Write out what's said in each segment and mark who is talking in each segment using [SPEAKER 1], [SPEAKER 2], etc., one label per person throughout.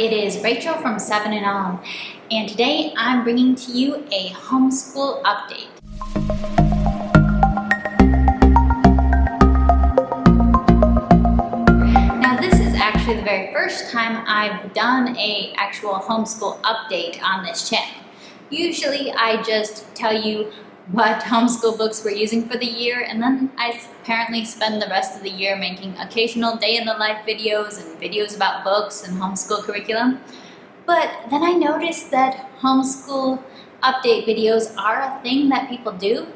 [SPEAKER 1] it is Rachel from 7 and On, and today I'm bringing to you a homeschool update. Now this is actually the very first time I've done an actual homeschool update on this channel. Usually I just tell you what homeschool books we're using for the year, and then I apparently spend the rest of the year making occasional day in the life videos and videos about books and homeschool curriculum. But then I noticed that homeschool update videos are a thing that people do.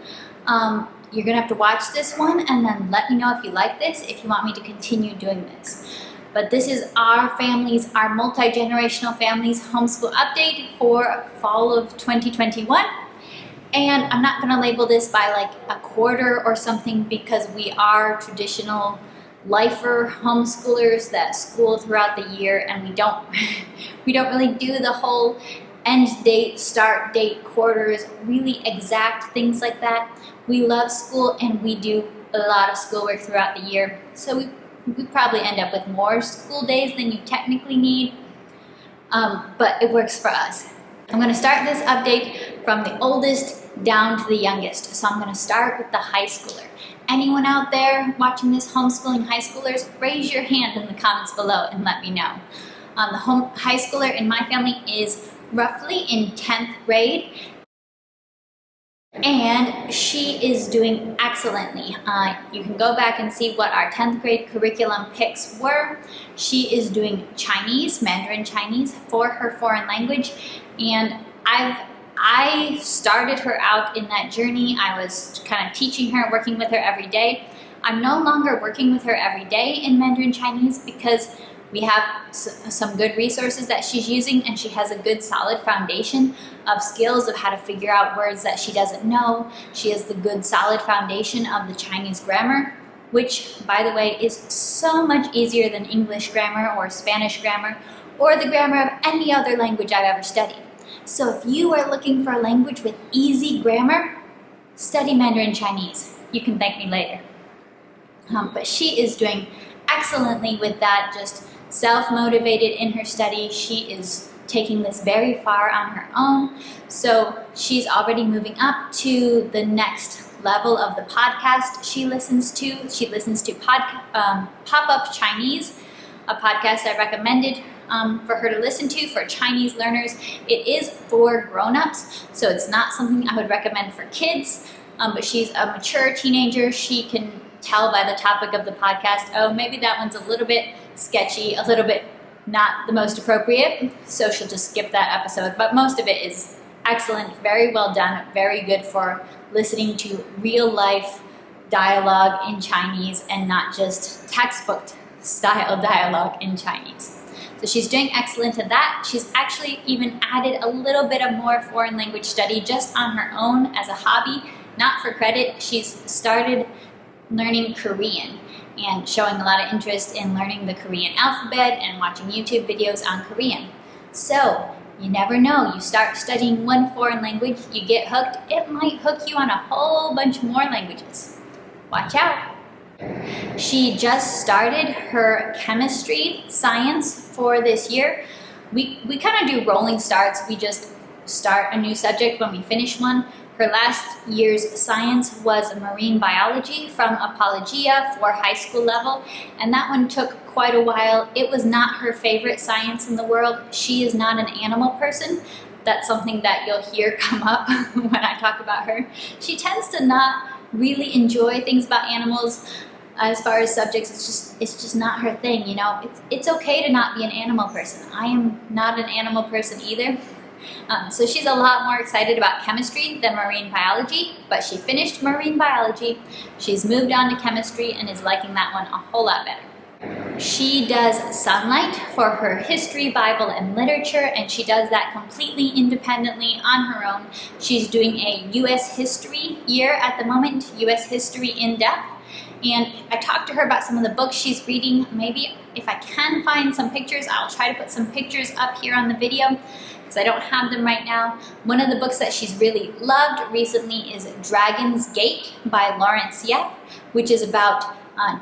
[SPEAKER 1] You're gonna have to watch this one and then let me know if you like this, if you want me to continue doing this. But this is our family's, our multi-generational family's homeschool update for fall of 2021. And I'm not going to label this by like a quarter or something, because we are traditional lifer homeschoolers that school throughout the year, and we don't really do the whole end date, start date, quarters, really exact things like that. We love school and we do a lot of schoolwork throughout the year, so we probably end up with more school days than you technically need, but it works for us. I'm going to start this update from the oldest down to the youngest. So I'm going to start with the high schooler. Anyone out there watching this homeschooling high schoolers, raise your hand in the comments below and let me know. The high schooler in my family is roughly in 10th grade, and she is doing excellently. You can go back and see what our 10th grade curriculum picks were. She is doing Chinese, Mandarin Chinese, for her foreign language, and I started her out in that journey. I was kind of teaching her, working with her every day. I'm no longer working with her every day in Mandarin Chinese because we have some good resources that she's using, and she has a good solid foundation of skills of how to figure out words that she doesn't know. She has the good solid foundation of the Chinese grammar, which, by the way, is so much easier than English grammar or Spanish grammar or the grammar of any other language I've ever studied. So if you are looking for a language with easy grammar, study Mandarin Chinese. You can thank me later. But she is doing excellently with that, just self-motivated in her study. She is taking this very far on her own. So she's already moving up to the next level of the podcast she listens to. She listens to Pop-Up Chinese, a podcast I recommended for her to listen to for Chinese learners. It is for grown-ups, so it's not something I would recommend for kids, but she's a mature teenager. She can tell by the topic of the podcast, oh, maybe that one's a little bit sketchy, a little bit not the most appropriate, so she'll just skip that episode. But most of it is excellent, very well done, very good for listening to real life dialogue in Chinese and not just textbook style dialogue in Chinese. So she's doing excellent at that. She's actually even added a little bit of more foreign language study just on her own as a hobby, not for credit. She's started learning Korean and showing a lot of interest in learning the Korean alphabet and watching YouTube videos on Korean. So you never know, you start studying one foreign language, you get hooked, it might hook you on a whole bunch more languages. Watch out. She just started her chemistry science for this year. We kind of do rolling starts. We just start a new subject when we finish one. Her last year's science was marine biology from Apologia for high school level, and that one took quite a while. It was not her favorite science in the world. She is not an animal person. That's something that you'll hear come up when I talk about her. She tends to not really enjoy things about animals as far as subjects. It's just not her thing, you know. It's okay to not be an animal person. I am not an animal person either. So she's a lot more excited about chemistry than marine biology, but she finished marine biology. She's moved on to chemistry and is liking that one a whole lot better. She does Sunlight for her history, Bible, and literature, and she does that completely independently on her own. She's doing a U.S. history year at the moment, U.S. history in depth, and I talked to her about some of the books she's reading. Maybe if I can find some pictures, I'll try to put some pictures up here on the video, because I don't have them right now. One of the books that she's really loved recently is Dragon's Gate by Lawrence Yep, which is about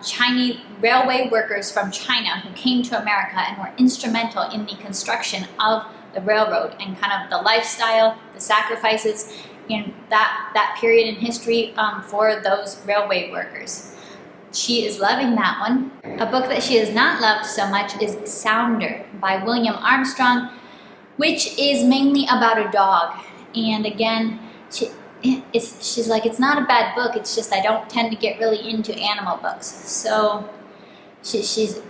[SPEAKER 1] Chinese railway workers from China who came to America and were instrumental in the construction of the railroad and kind of the lifestyle, the sacrifices in that period in history for those railway workers. She is loving that one. A book that she has not loved so much is Sounder by William Armstrong, which is mainly about a dog. And again, she's like, it's not a bad book, it's just I don't tend to get really into animal books. So she's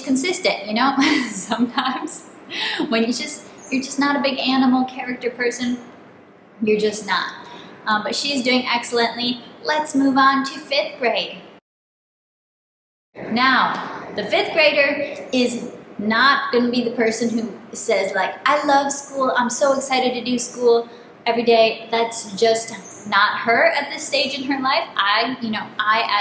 [SPEAKER 1] consistent, you know. Sometimes when you're just not a big animal character person, you're just not. But she's doing excellently. Let's move on to 5th grade. Now, the 5th grader is not going to be the person who says like, I love school, I'm so excited to do school every day. That's just not her at this stage in her life. I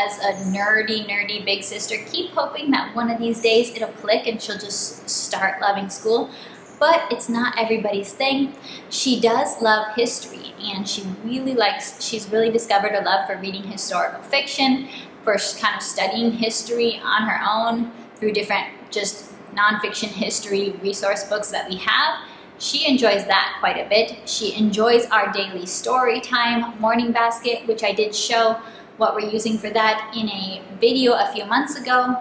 [SPEAKER 1] as a nerdy big sister keep hoping that one of these days it'll click and she'll just start loving school. But it's not everybody's thing. She does love history, and she's really discovered a love for reading historical fiction, for kind of studying history on her own through different just nonfiction history resource books that we have. She enjoys that quite a bit. She enjoys our daily story time morning basket, which I did show what we're using for that in a video a few months ago.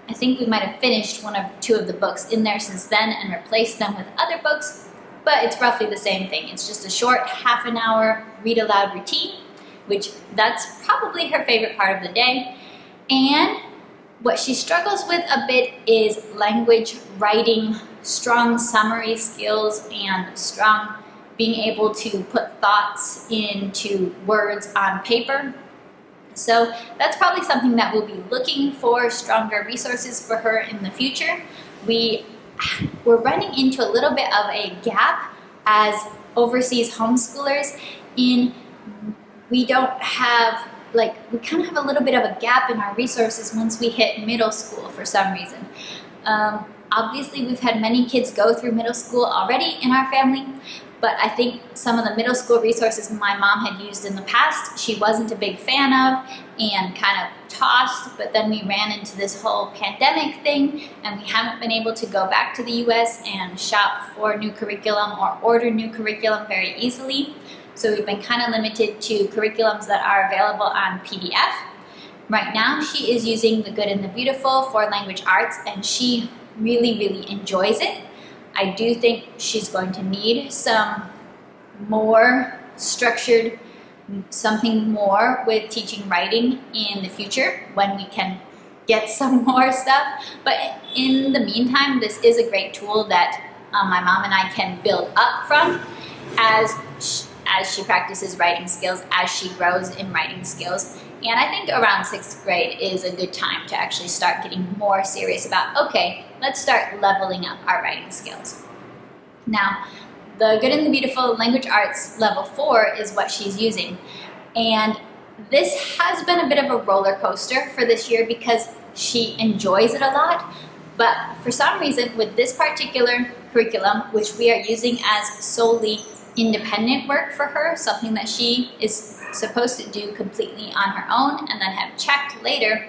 [SPEAKER 1] I think we might have finished one or two of the books in there since then and replaced them with other books, but it's roughly the same thing. It's just a short half an hour read aloud routine, which that's probably her favorite part of the day. And what she struggles with a bit is language, writing, strong summary skills, and strong being able to put thoughts into words on paper. So that's probably something that we'll be looking for stronger resources for her in the future. We're running into a little bit of a gap as overseas homeschoolers we kind of have a little bit of a gap in our resources once we hit middle school for some reason. Obviously, we've had many kids go through middle school already in our family, but I think some of the middle school resources my mom had used in the past, she wasn't a big fan of and kind of tossed, but then we ran into this whole pandemic thing and we haven't been able to go back to the US and shop for new curriculum or order new curriculum very easily. So we've been kind of limited to curriculums that are available on PDF. Right now, she is using The Good and the Beautiful for language arts, and she really enjoys it. I do think she's going to need some more structured, something more with teaching writing in the future when we can get some more stuff. But in the meantime, this is a great tool that my mom and I can build up from as she practices writing skills, as she grows in writing skills. And I think around 6th grade is a good time to actually start getting more serious about, okay, let's start leveling up our writing skills. Now, The Good and the Beautiful Language Arts Level 4 is what she's using. And this has been a bit of a roller coaster for this year because she enjoys it a lot. But for some reason, with this particular curriculum, which we are using as solely independent work for her, something that she is supposed to do completely on her own and then have checked later,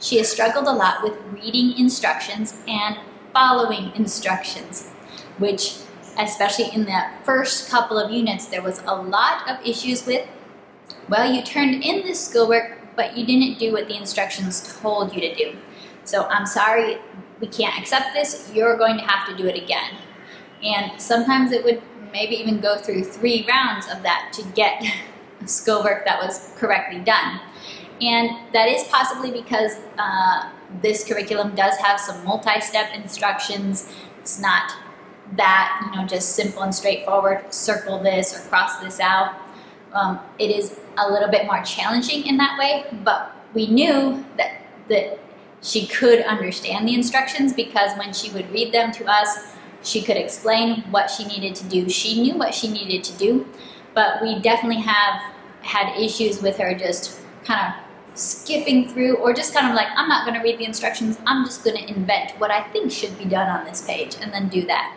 [SPEAKER 1] she has struggled a lot with reading instructions and following instructions, which especially in the first couple of units there was a lot of issues with, well, you turned in this schoolwork but you didn't do what the instructions told you to do. So I'm sorry, we can't accept this, you're going to have to do it again. And sometimes it would maybe even go through 3 rounds of that to get schoolwork that was correctly done. And that is possibly because this curriculum does have some multi-step instructions. It's not that, just simple and straightforward, circle this or cross this out. It is a little bit more challenging in that way, but we knew that she could understand the instructions because when she would read them to us, she could explain what she needed to do. She knew what she needed to do, but we definitely have had issues with her just kind of skipping through or just kind of like, I'm not going to read the instructions, I'm just going to invent what I think should be done on this page and then do that.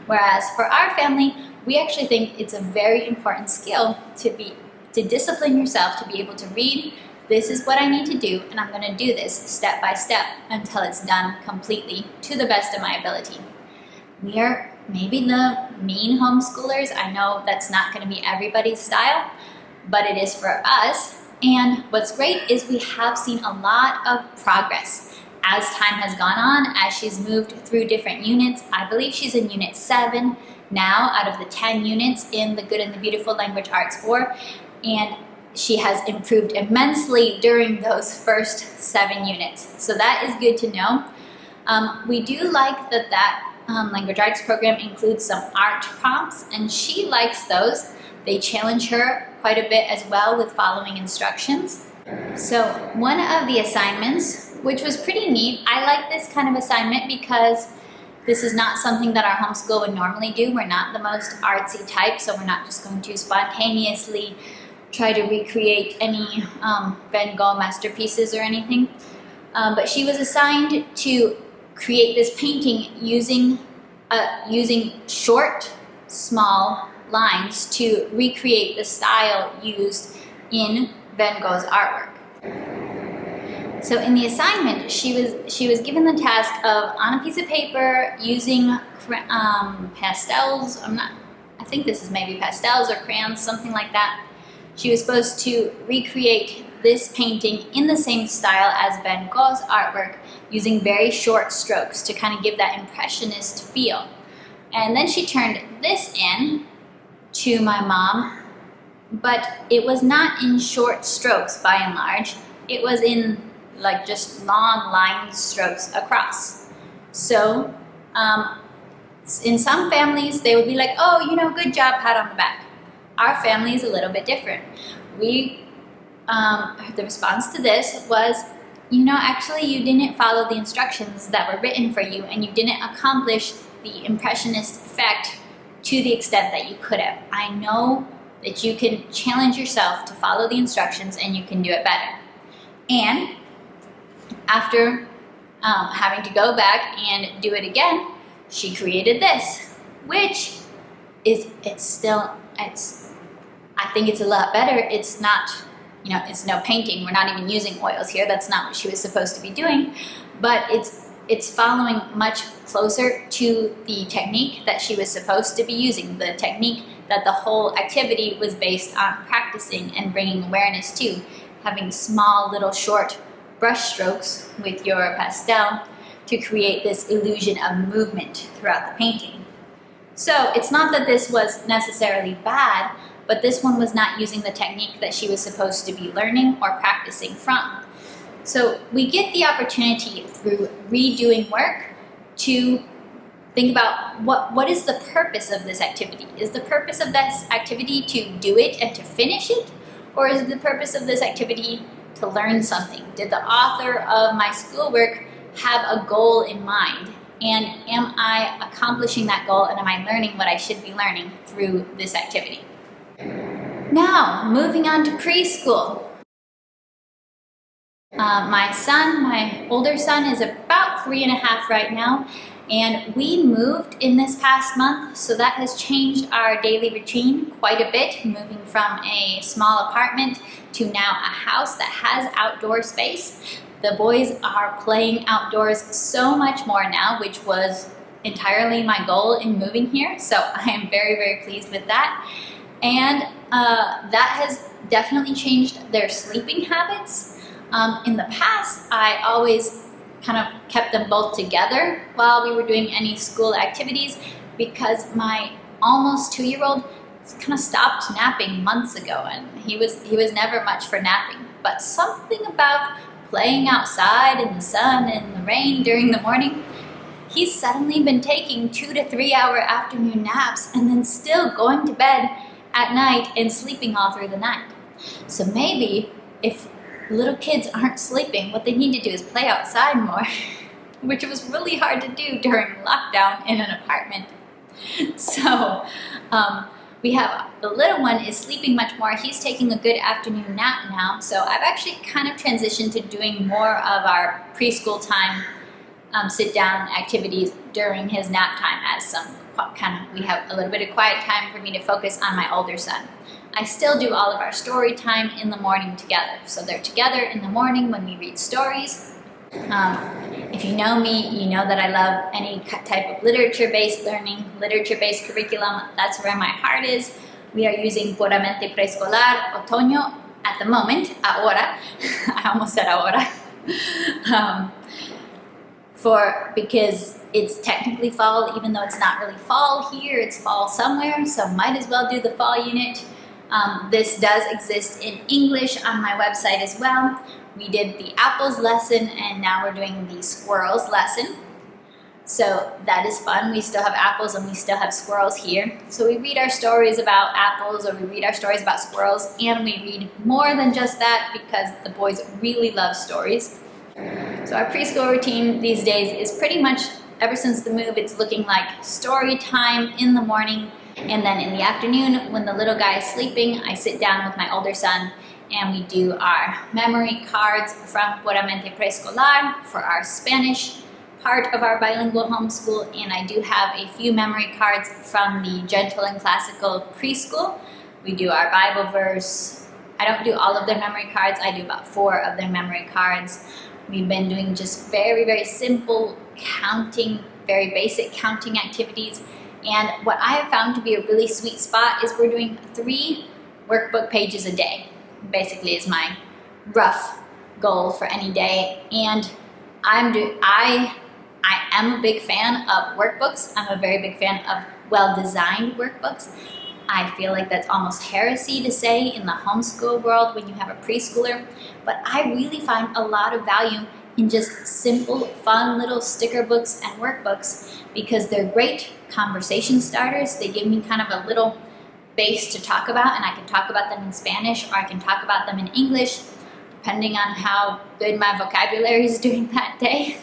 [SPEAKER 1] Whereas for our family, we actually think it's a very important skill to discipline yourself to be able to read this is what I need to do, and I'm going to do this step by step until it's done completely to the best of my ability. We are maybe the mean homeschoolers. I know that's not going to be everybody's style, but it is for us. And what's great is we have seen a lot of progress as time has gone on, as she's moved through different units. I believe she's in Unit 7 now out of the 10 units in the Good and the Beautiful Language Arts 4, and she has improved immensely during those first 7 units. So that is good to know. We do like that language arts program includes some art prompts, and she likes those. They challenge her quite a bit as well with following instructions. So one of the assignments, which was pretty neat, I like this kind of assignment because this is not something that our homeschool would normally do. We're not the most artsy type, so we're not just going to spontaneously try to recreate any Van Gogh masterpieces or anything. But she was assigned to create this painting using short, small lines to recreate the style used in Van Gogh's artwork. So in the assignment, she was given the task of, on a piece of paper, using pastels. I think this is maybe pastels or crayons, something like that. She was supposed to recreate this painting in the same style as Van Gogh's artwork, using very short strokes to kind of give that impressionist feel. And then she turned this in to my mom, but it was not in short strokes by and large. It was in like just long line strokes across. So in some families, they would be like, oh, you know, good job, pat on the back. Our family is a little bit different. The response to this was, you know, actually you didn't follow the instructions that were written for you, and you didn't accomplish the impressionist effect to the extent that you could have. I know that you can challenge yourself to follow the instructions and you can do it better. And after having to go back and do it again, she created this, which is, I think it's a lot better. It's not, you know, it's no painting. We're not even using oils here. That's not what she was supposed to be doing. But it's following much closer to the technique that she was supposed to be using, the technique that the whole activity was based on practicing and bringing awareness to, having small little short brush strokes with your pastel to create this illusion of movement throughout the painting. So it's not that this was necessarily bad, but this one was not using the technique that she was supposed to be learning or practicing from. So we get the opportunity through redoing work to think about what is the purpose of this activity? Is the purpose of this activity to do it and to finish it? Or is the purpose of this activity to learn something? Did the author of my schoolwork have a goal in mind? And am I accomplishing that goal, and am I learning what I should be learning through this activity? Now, moving on to preschool. My older son is about 3.5 right now, and we moved in this past month, so that has changed our daily routine quite a bit, moving from a small apartment to now a house that has outdoor space. The boys are playing outdoors so much more now, which was entirely my goal in moving here, so I am very, very pleased with that. And that has definitely changed their sleeping habits. In the past, I always kind of kept them both together while we were doing any school activities, because my almost 2-year-old kind of stopped napping months ago, and he was never much for napping. But something about playing outside in the sun and the rain during the morning, he's suddenly been taking 2 to 3 hour afternoon naps and then still going to bed at night and sleeping all through the night. So maybe if little kids aren't sleeping, what they need to do is play outside more, which was really hard to do during lockdown in an apartment. So we have, the little one is sleeping much more. He's taking a good afternoon nap now. So I've actually kind of transitioned to doing more of our preschool time sit down activities during his nap time, as we have a little bit of quiet time for me to focus on my older son. I still do all of our story time in the morning together. So they're together in the morning when we read stories. If you know me, you know that I love any type of literature-based learning, literature-based curriculum. That's where my heart is. We are using Puramente Preescolar Otoño at the moment, ahora. I almost said ahora. Because it's technically fall, even though it's not really fall here, it's fall somewhere, so might as well do the fall unit. This does exist in English on my website as well. We did the apples lesson and now we're doing the squirrels lesson. So that is fun. We still have apples and we still have squirrels here. So we read our stories about apples or we read our stories about squirrels, and we read more than just that because the boys really love stories. So our preschool routine these days is pretty much, ever since the move, it's looking like story time in the morning, and then in the afternoon when the little guy is sleeping, I sit down with my older son and we do our memory cards from Puramente Preescolar for our Spanish part of our bilingual homeschool, and I do have a few memory cards from the Gentle and Classical Preschool. We do our Bible verse. I don't do all of their memory cards, I do about 4 of their memory cards. We've been doing just very, very simple counting, very basic counting activities. And what I have found to be a really sweet spot is we're doing 3 workbook pages a day, basically is my rough goal for any day. And I am a big fan of workbooks. I'm a very big fan of well-designed workbooks. I feel like that's almost heresy to say in the homeschool world when you have a preschooler, but I really find a lot of value in just simple, fun little sticker books and workbooks because they're great conversation starters. They give me kind of a little base to talk about, and I can talk about them in Spanish or I can talk about them in English, depending on how good my vocabulary is doing that day.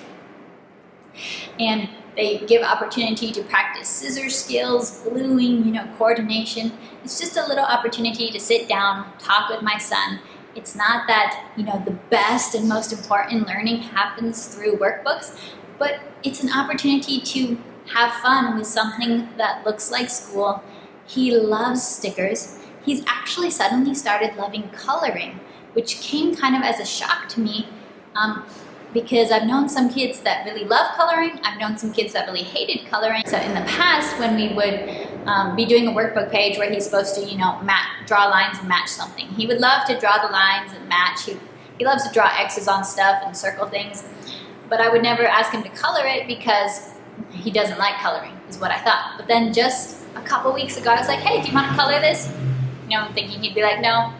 [SPEAKER 1] And they give opportunity to practice scissor skills, gluing, coordination. It's just a little opportunity to sit down, talk with my son. It's not that, the best and most important learning happens through workbooks, but it's an opportunity to have fun with something that looks like school. He loves stickers. He's actually suddenly started loving coloring, which came kind of as a shock to me. Because I've known some kids that really love coloring. I've known some kids that really hated coloring. So in the past, when we would be doing a workbook page where he's supposed to, draw lines and match something, he would love to draw the lines and match. He loves to draw X's on stuff and circle things. But I would never ask him to color it because he doesn't like coloring, is what I thought. But then just a couple weeks ago, I was like, hey, do you want to color this? Thinking he'd be like, no.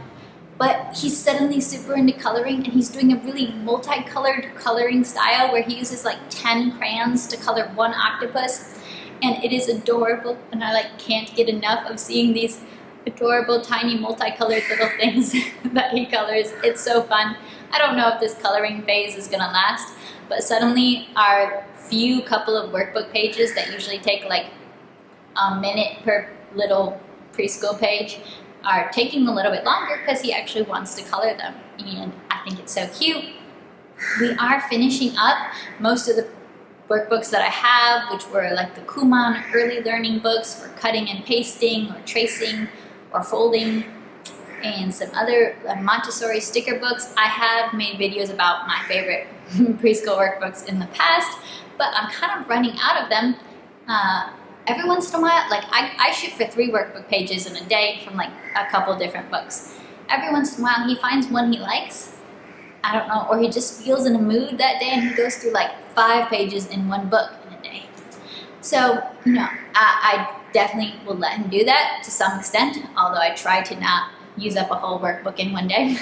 [SPEAKER 1] But he's suddenly super into coloring, and he's doing a really multicolored coloring style where he uses like 10 crayons to color one octopus, and it is adorable, and I can't get enough of seeing these adorable tiny multicolored little things that he colors. It's so fun. I don't know if this coloring phase is gonna last, but suddenly our few couple of workbook pages that usually take like a minute per little preschool page are taking a little bit longer because he actually wants to color them, and I think it's so cute. We are finishing up most of the workbooks that I have, which were like the Kumon early learning books for cutting and pasting or tracing or folding, and some other Montessori sticker books. I have made videos about my favorite preschool workbooks in the past, but I'm kind of running out of them. Every once in a while, I shoot for 3 workbook pages in a day from a couple different books. Every once in a while he finds one he likes, I don't know, or he just feels in a mood that day and he goes through 5 pages in one book in a day. So, I definitely will let him do that to some extent, although I try to not use up a whole workbook in one day.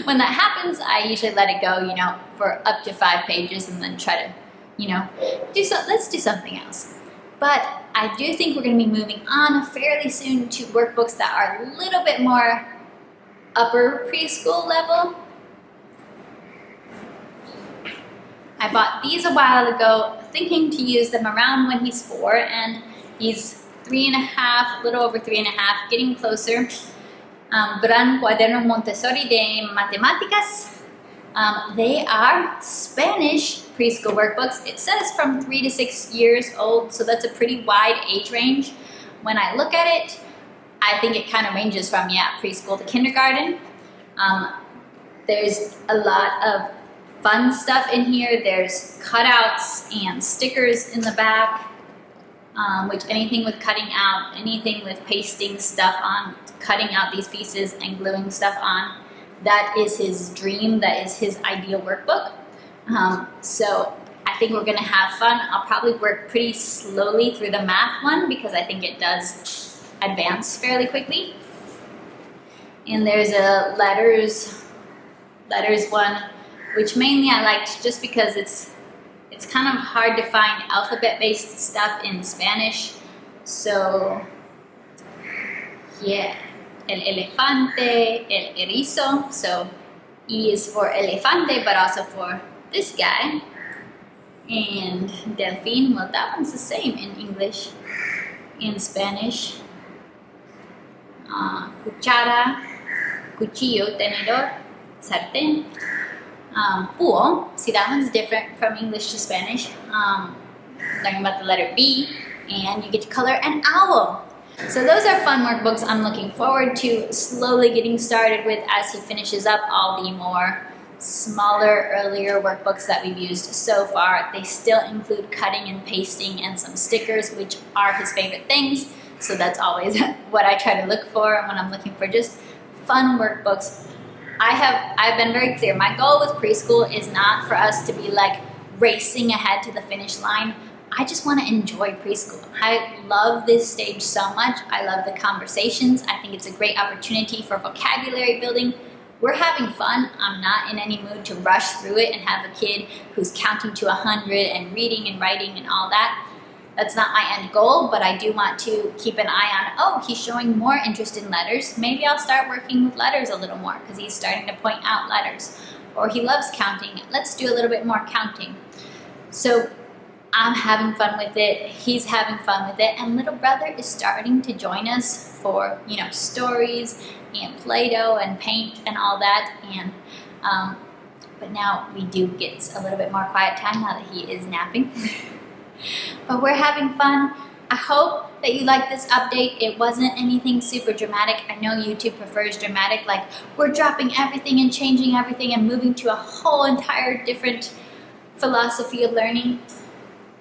[SPEAKER 1] When that happens, I usually let it go, for up to 5 pages and then try to, let's do something else. But I do think we're going to be moving on fairly soon to workbooks that are a little bit more upper preschool level. I bought these a while ago, thinking to use them around when he's 4, and he's 3.5, a little over 3.5, getting closer. Gran Cuaderno Montessori de Matemáticas. They are Spanish preschool workbooks. It says from 3 to 6 years old, so that's a pretty wide age range. When I look at it, I think it kind of ranges from, yeah, preschool to kindergarten. There's a lot of fun stuff in here. There's cutouts and stickers in the back, which anything with cutting out, anything with pasting stuff on, cutting out these pieces and gluing stuff on, that is his dream, that is his ideal workbook. So I think we're gonna have fun. I'll probably work pretty slowly through the math one because I think it does advance fairly quickly. And there's a letters one, which mainly I liked just because it's kind of hard to find alphabet-based stuff in Spanish. So yeah, el elefante, el erizo. So E is for elefante, but also for this guy. And delfín, well, that one's the same in English. In Spanish, cuchara, cuchillo, tenedor, sartén. Pool, see, that one's different from English to Spanish. Learning about the letter B, and you get to color an owl. So those are fun workbooks I'm looking forward to slowly getting started with as he finishes up all the more smaller, earlier workbooks that we've used so far. They still include cutting and pasting and some stickers, which are his favorite things. So that's always what I try to look for when I'm looking for just fun workbooks. I've been very clear. My goal with preschool is not for us to be like racing ahead to the finish line. I just want to enjoy preschool. I love this stage so much. I love the conversations. I think it's a great opportunity for vocabulary building. We're having fun. I'm not in any mood to rush through it and have a kid who's counting to 100 and reading and writing and all that. That's not my end goal, but I do want to keep an eye on, oh, he's showing more interest in letters. Maybe I'll start working with letters a little more because he's starting to point out letters. Or he loves counting. Let's do a little bit more counting. So I'm having fun with it. He's having fun with it. And little brother is starting to join us for, you know, stories and Play-Doh and paint and all that. And but now we do get a little bit more quiet time now that he is napping. But we're having fun. I hope that you like this update. It wasn't anything super dramatic. I know YouTube prefers dramatic, like we're dropping everything and changing everything and moving to a whole entire different philosophy of learning.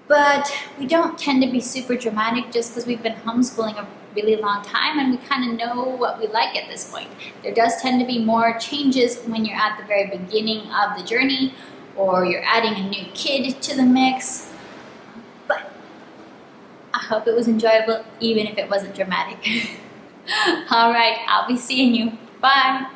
[SPEAKER 1] But we don't tend to be super dramatic just because we've been homeschooling a really long time and we kind of know what we like at this point. There does tend to be more changes when you're at the very beginning of the journey or you're adding a new kid to the mix. But I hope it was enjoyable even if it wasn't dramatic. All right, I'll be seeing you. Bye.